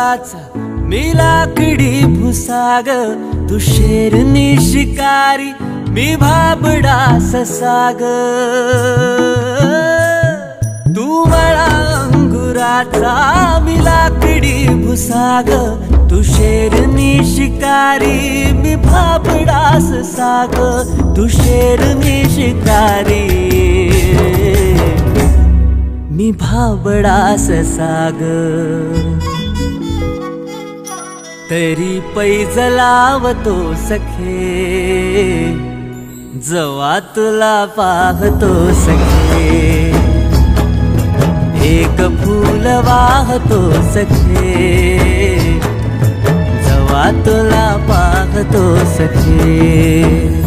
अंगुराचा मी लाकडी भुसाग, तू शेरनी शिकारी मी भाबडा ससाग। तू मला अंगुराचा मी लाकडी भुसाग, तू शेरनी शिकारी मी भाबडा ससाग। तू शेरनी शिकारी मी भाबडा ससाग। तरी पैज लावतो सखे, जवा तुला पाहतो सखे। एक फूल वाहतो सखे, जवा तुला पाहतो सखे।